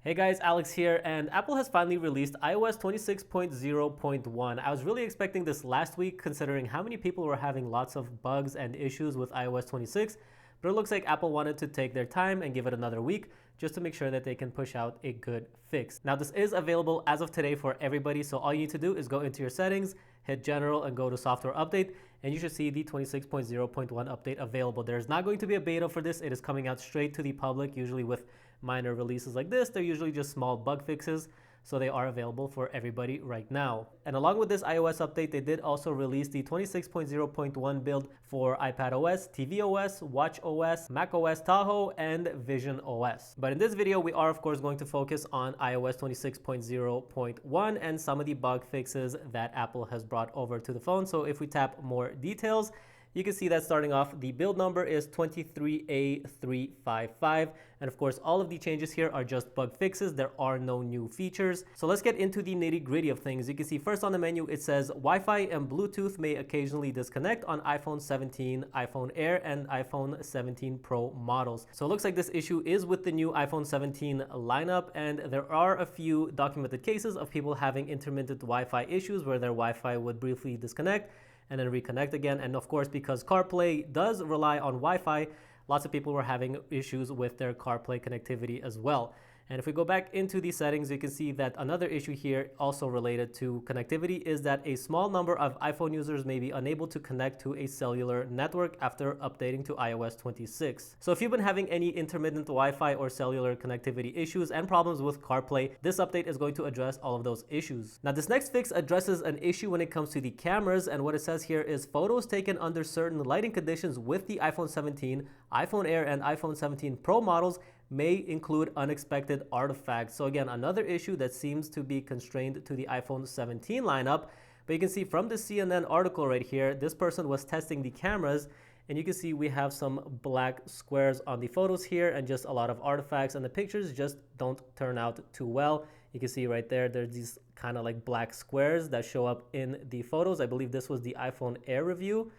Hey guys, Alex here, and Apple has finally released iOS 26.0.1. I was really expecting this last week considering how many people were having lots of bugs and issues with iOS 26, but it looks like Apple wanted to take their time and give it another week just to make sure that they can push out a good fix. Now this is available as of today for everybody, so all you need to do is go into your settings, hit general and go to software update, and you should see the 26.0.1 update available. There's not going to be a beta for this. It is coming out straight to the public. Usually with minor releases like this, they're usually just small bug fixes, so they are available for everybody right now. And along with this iOS update, they did also release the 26.0.1 build for iPadOS, tvOS, watchOS, macOS Tahoe, and visionOS. But in this video, we are of course going to focus on iOS 26.0.1 and some of the bug fixes that Apple has brought over to the phone. So if we tap more details, you can see that starting off, the build number is 23A355. And of course, all of the changes here are just bug fixes. There are no new features. So let's get into the nitty gritty of things. You can see first on the menu, it says Wi-Fi and Bluetooth may occasionally disconnect on iPhone 17, iPhone Air, and iPhone 17 Pro models. So it looks like this issue is with the new iPhone 17 lineup. And there are a few documented cases of people having intermittent Wi-Fi issues where their Wi-Fi would briefly disconnect and then reconnect again. And of course, because CarPlay does rely on Wi-Fi, lots of people were having issues with their CarPlay connectivity as well. And if we go back into the settings, you can see that another issue here also related to connectivity is that a small number of iPhone users may be unable to connect to a cellular network after updating to iOS 26. So if you've been having any intermittent Wi-Fi or cellular connectivity issues and problems with CarPlay, this update is going to address all of those issues. Now this next fix addresses an issue when it comes to the cameras, and what it says here is photos taken under certain lighting conditions with the iPhone 17, iPhone Air, and iPhone 17 Pro models may include unexpected artifacts. So again, another issue that seems to be constrained to the iPhone 17 lineup. But you can see from the CNN article right here, this person was testing the cameras, and you can see we have some black squares on the photos here and just a lot of artifacts, and the pictures just don't turn out too well. You can see right there, there's these kind of like black squares that show up in the photos. I believe this was the iPhone Air review.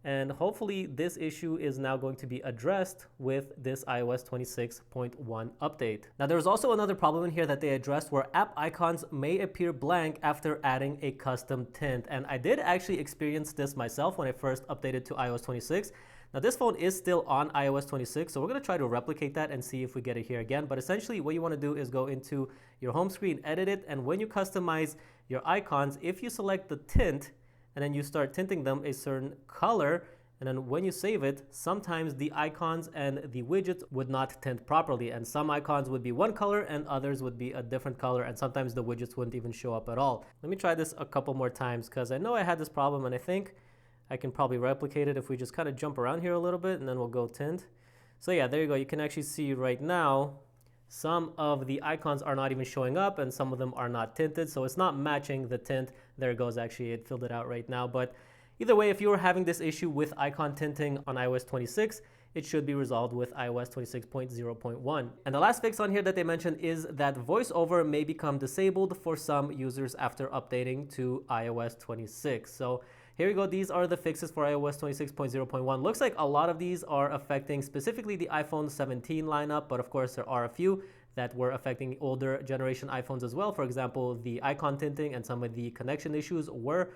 And hopefully this issue is now going to be addressed with this iOS 26.1 update. Now there's also another problem in here that they addressed where app icons may appear blank after adding a custom tint. And I did actually experience this myself when I first updated to iOS 26. Now this phone is still on iOS 26, so we're gonna try to replicate that and see if we get it here again. But essentially what you wanna do is go into your home screen, edit it, and when you customize your icons, if you select the tint, and then you start tinting them a certain color, and then when you save it, sometimes the icons and the widgets would not tint properly, and some icons would be one color and others would be a different color, and sometimes the widgets wouldn't even show up at all. Let me try this a couple more times because I know I had this problem, and I think I can probably replicate it if we just kind of jump around here a little bit, and then we'll go tint. So yeah, there you go. You can actually see right now some of the icons are not even showing up and some of them are not tinted, so it's not matching the tint. There it goes, actually it filled it out right now. But either way, if you were having this issue with icon tinting on iOS 26, it should be resolved with iOS 26.0.1. And the last fix on here that they mentioned is that voiceover may become disabled for some users after updating to iOS 26. So here we go. These are the fixes for iOS 26.0.1. Looks like a lot of these are affecting specifically the iPhone 17 lineup, but of course there are a few that were affecting older generation iPhones as well. For example, the icon tinting and some of the connection issues were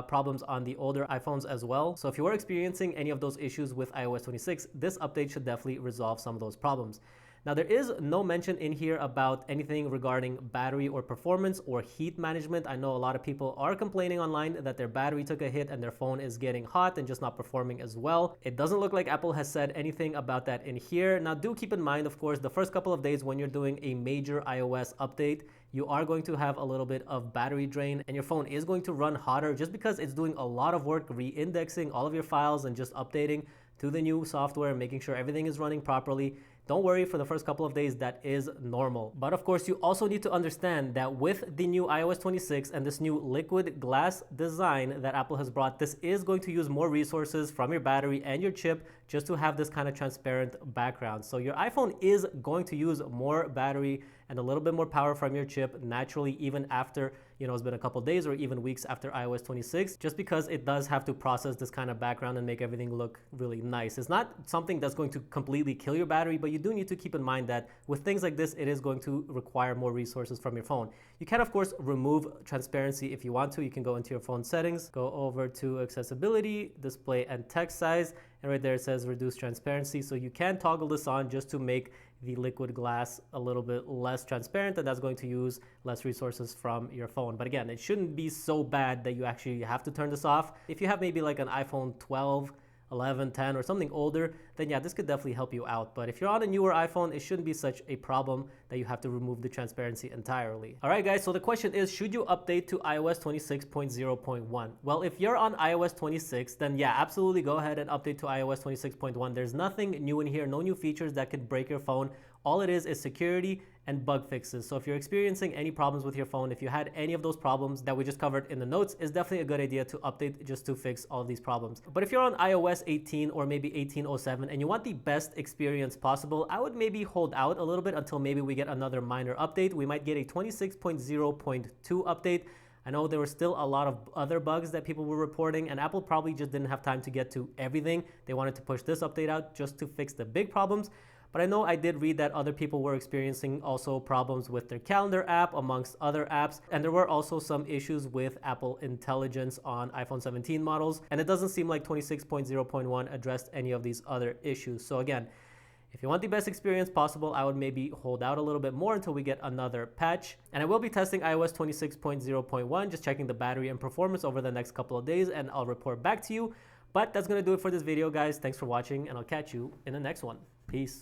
problems on the older iPhones as well. So if you are experiencing any of those issues with iOS 26, this update should definitely resolve some of those problems. Now there is no mention in here about anything regarding battery or performance or heat management. I know a lot of people are complaining online that their battery took a hit and their phone is getting hot and just not performing as well. It doesn't look like Apple has said anything about that in here. Now do keep in mind, of course, the first couple of days when you're doing a major iOS update, you are going to have a little bit of battery drain and your phone is going to run hotter just because it's doing a lot of work re-indexing all of your files and just updating to the new software, making sure everything is running properly. Don't worry, for the first couple of days, that is normal. But of course, you also need to understand that with the new iOS 26 and this new liquid glass design that Apple has brought, this is going to use more resources from your battery and your chip just to have this kind of transparent background. So your iPhone is going to use more battery and a little bit more power from your chip naturally, even after, it's been a couple days or even weeks after iOS 26, just because it does have to process this kind of background and make everything look really nice. It's not something that's going to completely kill your battery, but you do need to keep in mind that with things like this, it is going to require more resources from your phone. You can, of course, remove transparency if you want to. You can go into your phone settings, go over to accessibility, display and text size, and right there it says reduce transparency. So you can toggle this on just to make the liquid glass a little bit less transparent, and that's going to use less resources from your phone. But again, it shouldn't be so bad that you actually have to turn this off. If you have maybe like an iPhone 12, 11, 10 or something older, then yeah, this could definitely help you out. But if you're on a newer iPhone, it shouldn't be such a problem that you have to remove the transparency entirely. All right, guys, so the question is, should you update to iOS 26.0.1? Well, if you're on iOS 26, then yeah, absolutely go ahead and update to iOS 26.1. There's nothing new in here, no new features that could break your phone. All it is security and bug fixes. So if you're experiencing any problems with your phone, if you had any of those problems that we just covered in the notes, it's definitely a good idea to update just to fix all of these problems. But if you're on iOS 18 or maybe 18.07 and you want the best experience possible, I would maybe hold out a little bit until maybe we get another minor update. We might get a 26.0.2 update. I know there were still a lot of other bugs that people were reporting, and Apple probably just didn't have time to get to everything. They wanted to push this update out just to fix the big problems. But I know I did read that other people were experiencing also problems with their calendar app amongst other apps. And there were also some issues with Apple Intelligence on iPhone 17 models. And it doesn't seem like 26.0.1 addressed any of these other issues. So again, if you want the best experience possible, I would maybe hold out a little bit more until we get another patch. And I will be testing iOS 26.0.1, just checking the battery and performance over the next couple of days, and I'll report back to you. But that's going to do it for this video, guys. Thanks for watching, and I'll catch you in the next one. Peace.